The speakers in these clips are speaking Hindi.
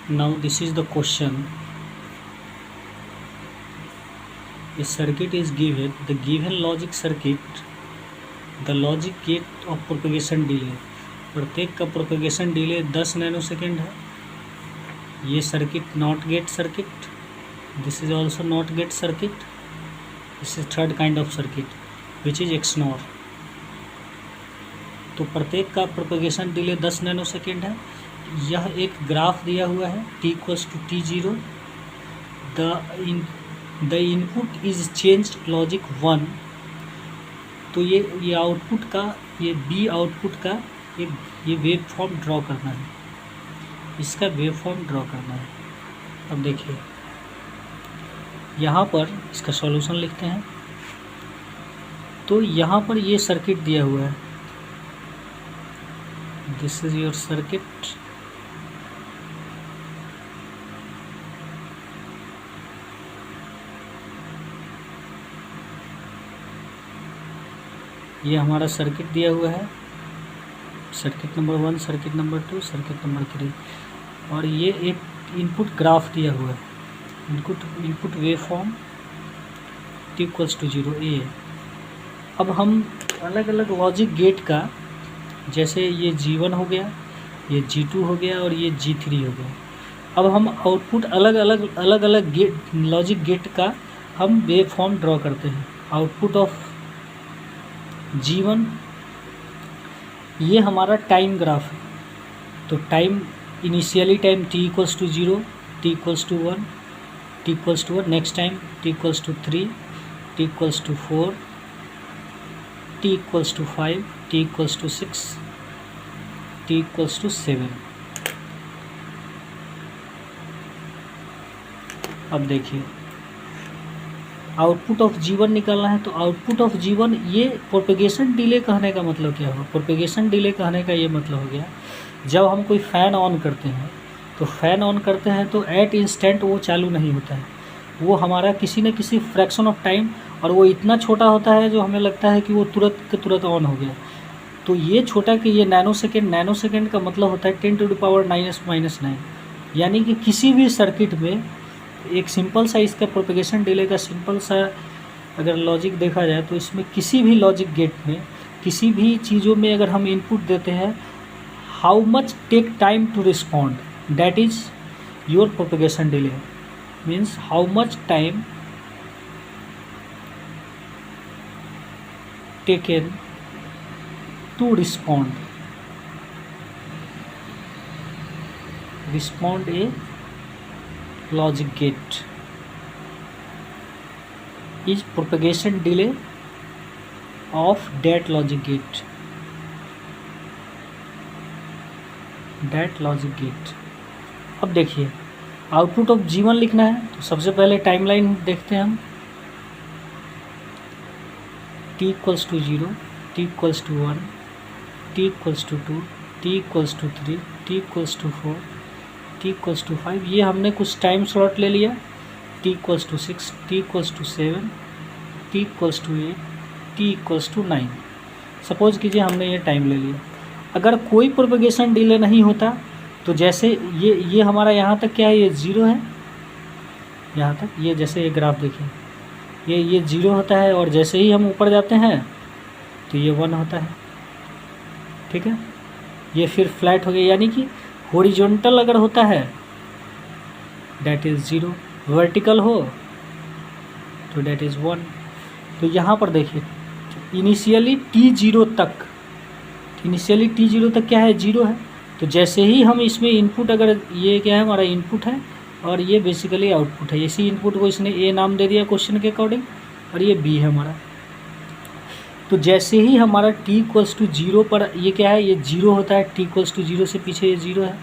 Now this is the question. A circuit is given. The given logic circuit, the logic gate of propagation delay. प्रत्येक का propagation delay 10 नैनोसेकेंड है. ये circuit not gate circuit. This is also not gate circuit. This is third kind of circuit which is XNOR. तो प्रत्येक का प्रोपगेशन डिले 10 नैनोसेकेंड है. यह एक ग्राफ दिया हुआ है t=t0. The input is change logic 1. तो ये आउटपुट का, ये बी आउटपुट का ये वेव फॉर्म ड्रॉ करना है. इसका वेव फॉर्म ड्रॉ करना है. अब देखिए यहाँ पर इसका सॉल्यूशन लिखते हैं. तो यहाँ पर ये सर्किट दिया हुआ है. This is your circuit. ये हमारा सर्किट दिया हुआ है. Circuit number 1, circuit number 2, circuit number 3. और ये एक इनपुट ग्राफ दिया हुआ है. इनपुट वेव फॉर्म t=0 ए. अब हम अलग अलग लॉजिक गेट का, जैसे ये G1 हो गया, ये G2 हो गया और ये G3 हो गया. अब हम आउटपुट अलग अलग गेट, लॉजिक गेट का हम वेव फॉर्म ड्रॉ करते हैं. आउटपुट ऑफ G1 ये हमारा टाइम ग्राफ है. तो time initially time t=0, t=1, t=1. Next time t=3, t=4, t=5, t=6, t=7. अब देखिए आउटपुट ऑफ G1 निकालना है. तो आउटपुट ऑफ G1, ये प्रोपेगेशन डिले कहने का मतलब क्या हुआ? प्रोपेगेशन डिले कहने का ये मतलब हो गया, जब हम कोई फ़ैन ऑन करते हैं तो फ़ैन ऑन करते हैं तो एट इंस्टेंट वो चालू नहीं होता है. वो हमारा किसी न किसी फ्रैक्शन ऑफ टाइम, और वो इतना छोटा होता है जो हमें लगता है कि वो तुरंत के तुरंत ऑन हो गया. तो ये छोटा कि ये नैनोसेकेंड का मतलब होता है 10⁻⁻⁹. यानी कि किसी भी सर्किट में एक सिंपल सा इसका प्रोपेगेशन डिले का सिंपल सा अगर लॉजिक देखा जाए तो इसमें किसी भी लॉजिक गेट में, किसी भी चीज़ों में अगर हम इनपुट देते हैं, how much take time to respond, that is your propagation delay. Means how much time taken to respond a logic gate is propagation delay of that logic gate. अब देखिए आउटपुट ऑफ G1 लिखना है. तो सबसे पहले टाइमलाइन देखते हैं हम. t=0, t=1, t=2, t=3, t=4, t=5. ये हमने कुछ टाइम स्लॉट ले लिया. t=6, t=7, t=8, t=9. Suppose कीजिए हमने ये टाइम ले लिया. अगर कोई प्रोपेगेशन डिले नहीं होता तो जैसे ये हमारा यहाँ तक क्या है, ये 0 है. यहाँ तक ये जैसे ये ग्राफ देखिए, ये 0 होता है, और जैसे ही हम ऊपर जाते हैं तो ये 1 होता है. ठीक है, ये फिर फ्लैट हो गया. यानी कि हॉरिजॉन्टल अगर होता है दैट इज़ 0, वर्टिकल हो तो दैट इज़ 1. तो यहाँ पर देखिए इनिशियली t0 तक क्या है, 0 है. तो जैसे ही हम इसमें इनपुट, अगर ये क्या है हमारा इनपुट है और ये बेसिकली आउटपुट है. इसी इनपुट को इसने ए नाम दे दिया क्वेश्चन के अकॉर्डिंग, और ये बी है हमारा. तो जैसे ही हमारा t=0 पर ये क्या है, ये 0 होता है. t=0 से पीछे ये 0 है.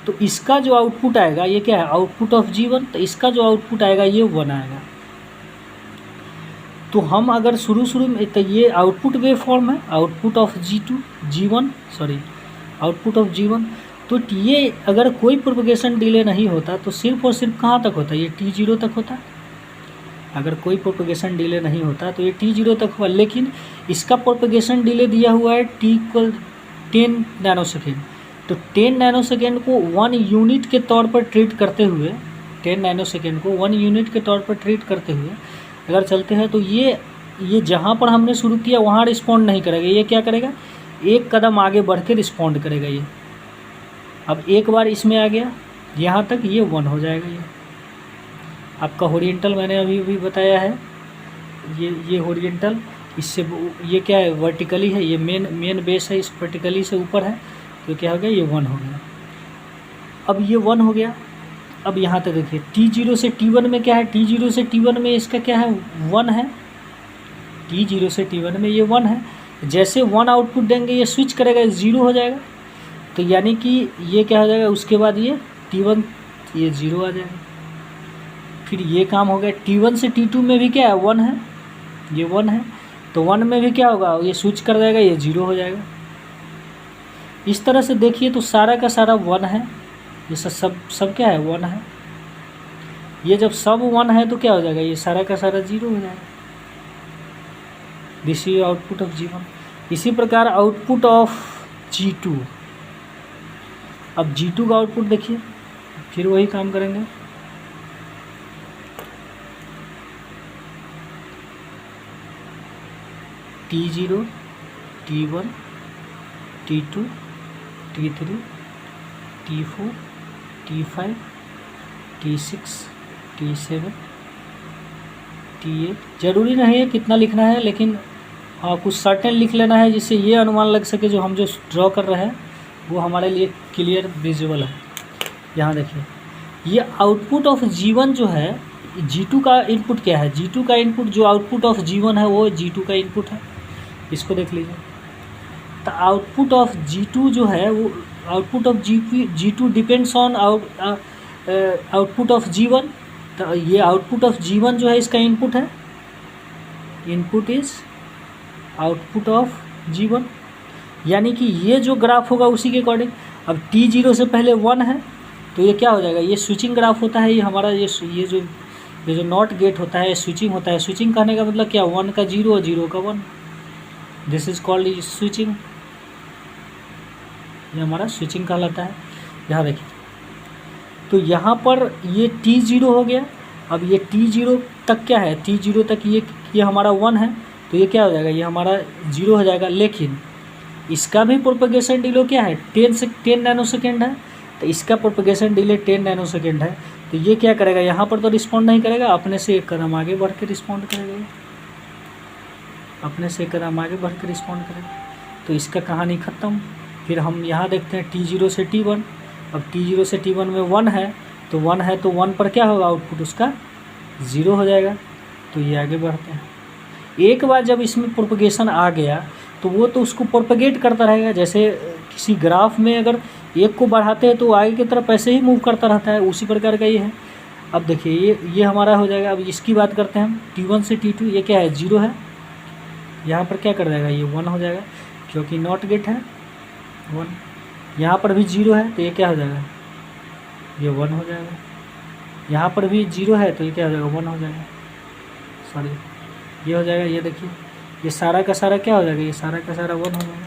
तो इसका जो आउटपुट आएगा ये क्या है, आउटपुट ऑफ G1. तो इसका जो आउटपुट आएगा ये 1 आएगा. तो हम अगर शुरू में, तो ये आउटपुट वेव फॉर्म है, output of output of G1. तो ये अगर कोई प्रोपेगेशन डिले नहीं होता तो सिर्फ और सिर्फ कहाँ तक होता है, ये t0 तक होता. अगर कोई प्रोपेगेशन डिले नहीं होता तो ये t0 तक हुआ. लेकिन इसका प्रोपेगेशन डिले दिया हुआ है t=10 नैनोसेकेंड. तो 10 नैनोसेकेंड को 1 यूनिट के तौर पर ट्रीट करते हुए 10 नैनोसेकेंड को 1 यूनिट के तौर पर ट्रीट करते हुए अगर चलते हैं तो ये जहाँ पर हमने शुरू किया वहाँ रिस्पॉन्ड नहीं करेगा। ये क्या करेगा, एक कदम आगे बढ़ के रिस्पॉन्ड करेगा ये। अब एक बार इसमें आ गया यहाँ तक, ये 1 हो जाएगा। ये आपका हॉरिजॉन्टल मैंने अभी बताया है, ये हॉरिजॉन्टल, इससे ये क्या है, वर्टिकली है, ये मेन बेस है, इस वर्टिकली से ऊपर है, तो क्या हो गया, ये 1 हो गया। अब ये 1 हो गया। अब यहाँ तक देखिए T0 से T1 में क्या है, T0 से T1 में इसका क्या है, 1 है। T0 से T1 में ये 1 है। जैसे 1 आउटपुट देंगे ये स्विच करेगा, 0 हो जाएगा। तो यानी कि ये क्या हो जाएगा, उसके बाद ये T1 ये 0 आ जाएगा। फिर ये काम हो गया। T1 से T2 में भी क्या है, 1 है, ये 1 है। तो 1 में भी क्या होगा, ये स्विच कर देगा, ये 0 हो जाएगा। इस तरह से देखिए तो सारा का सारा 1 है, ये सब क्या है, 1 है। ये जब सब 1 है तो क्या हो जाएगा, ये सारा का सारा 0 हो जाएगा। This is output of G1। इसी प्रकार आउटपुट ऑफ G2। अब G2 का आउटपुट देखिए, फिर वही काम करेंगे। T0, T1, T2, T3, T4, T5, T6, T7, T8। ज़रूरी नहीं है कितना लिखना है, लेकिन हाँ कुछ सर्टेन लिख लेना है जिससे ये अनुमान लग सके जो हम जो ड्रॉ कर रहे हैं वो हमारे लिए क्लियर विजुअल है। यहाँ देखिए ये आउटपुट ऑफ G1 जो है, G2 का इनपुट क्या है, G2 का इनपुट जो आउटपुट ऑफ G1 है वो G2 का इनपुट है। इसको देख लीजिए। तो आउटपुट ऑफ G2 जो है वो output of G2 depends on output of G1। तो ये आउटपुट ऑफ G1 जो है इसका इनपुट है, input is output of G1। यानी कि ये जो ग्राफ होगा उसी के अकॉर्डिंग। अब T0 से पहले 1 है तो ये क्या हो जाएगा, ये स्विचिंग ग्राफ होता है। ये हमारा ये जो नॉट गेट होता है स्विचिंग होता है। स्विचिंग कहने का मतलब क्या, 1 का 0 और 0 का 1। This is called switching. ये हमारा स्विचिंग कहलाता है। यहाँ देखिए तो यहाँ पर ये T0 हो गया। अब ये T0 तक क्या है, T0 तक ये हमारा 1 है, तो ये क्या हो जाएगा, ये हमारा 0 हो जाएगा। लेकिन इसका भी प्रोपगेशन डिले क्या है, 10 नैनोसेकेंड है। तो इसका प्रोपगेशन डिले 10 नैनोसेकेंड है। तो ये क्या करेगा, यहाँ पर तो रिस्पॉन्ड नहीं करेगा, अपने से एक कदम आगे बढ़ के रिस्पॉन्ड करेगा, अपने से एक कदम आगे बढ़ के रिस्पॉन्ड करेगा। तो इसका कहानी ख़त्म। फिर हम यहाँ देखते हैं T0 से T1। अब T0 से T1 में 1 है, तो 1 है तो 1 पर क्या होगा, आउटपुट उसका 0 हो जाएगा। तो ये आगे बढ़ते हैं। एक बार जब इसमें प्रोपगेशन आ गया तो वो तो उसको प्रोपगेट करता रहेगा। जैसे किसी ग्राफ में अगर एक को बढ़ाते हैं तो आगे की तरफ ऐसे ही मूव करता रहता है, उसी प्रकार का ये है। अब देखिए ये हमारा हो जाएगा। अब इसकी बात करते हैं हम, T1 से T2 ये क्या है, 0 है। यहाँ पर क्या कर देगा, ये 1 हो जाएगा क्योंकि नॉट गेट है 1। यहाँ पर भी 0 है तो ये क्या हो जाएगा, ये 1 हो जाएगा। यहाँ पर भी 0 है तो ये क्या हो जाएगा, 1 हो जाएगा। सॉरी ये हो जाएगा। ये देखिए ये सारा का सारा क्या हो जाएगा, ये सारा का सारा 1 हो जाएगा।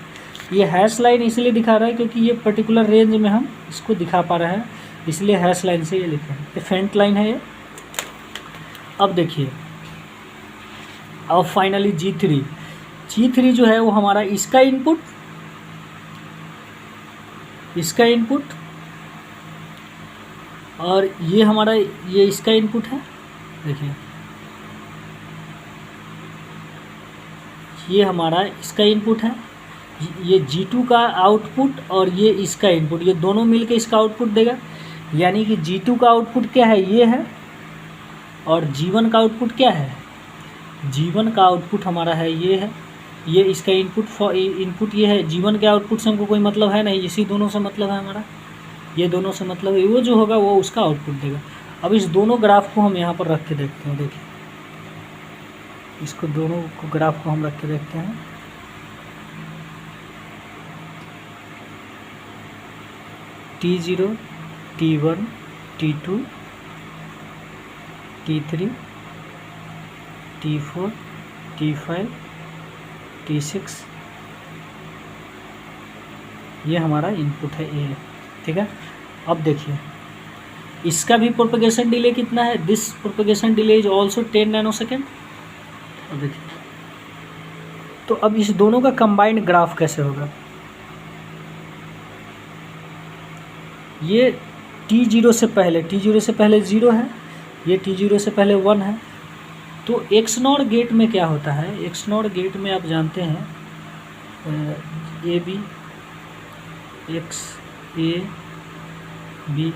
ये हैश लाइन इसलिए दिखा रहा है क्योंकि ये पर्टिकुलर रेंज में हम इसको दिखा पा रहे हैं, इसलिए हैश लाइन से ये लिखे हैं। ये फेंट लाइन है ये। अब देखिए अब फाइनली G3 जो है वो हमारा इसका इनपुट और ये हमारा ये इसका इनपुट है। देखिए ये हमारा इसका इनपुट है, ये G2 का आउटपुट और ये इसका इनपुट, ये दोनों मिलके इसका आउटपुट देगा। यानी कि G2 का आउटपुट क्या है, ये है, और G1 का आउटपुट क्या है, G1 का आउटपुट हमारा है ये है। ये इसका इनपुट ये है। G1 के आउटपुट से हमको कोई मतलब है नहीं, इसी दोनों से मतलब है हमारा, ये दोनों से मतलब है। वो जो होगा वो उसका आउटपुट देगा। अब इस दोनों ग्राफ को हम यहाँ पर रख के देखते हैं। देखिए इसको दोनों को ग्राफ को हम रख के देखते हैं। T0, T1, T2, T3, T4, T5, T6, ये हमारा इनपुट है ए, ठीक है। अब देखिए इसका भी प्रोपेगेशन डिले कितना है, this propagation delay is also 10 nanosecond. अब देखिए तो अब इस दोनों का कंबाइंड ग्राफ कैसे होगा, ये t0 से पहले, t0 से पहले 0 है, ये t0 से पहले 1 है। तो एक्स नॉट गेट में क्या होता है, एक्स नॉट गेट में आप जानते हैं A B X A B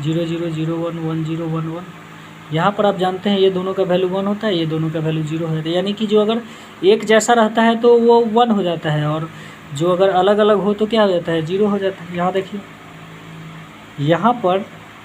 0 0 0 1 1 0 1 1, यहाँ पर आप जानते हैं ये दोनों का वैल्यू 1 होता है, ये दोनों का वैल्यू 0 हो जाता है। यानी कि जो अगर एक जैसा रहता है तो वो 1 हो जाता है, और जो अगर अलग अलग हो तो क्या हो जाता है, 0 हो जाता है। यहाँ देखिए यहाँ पर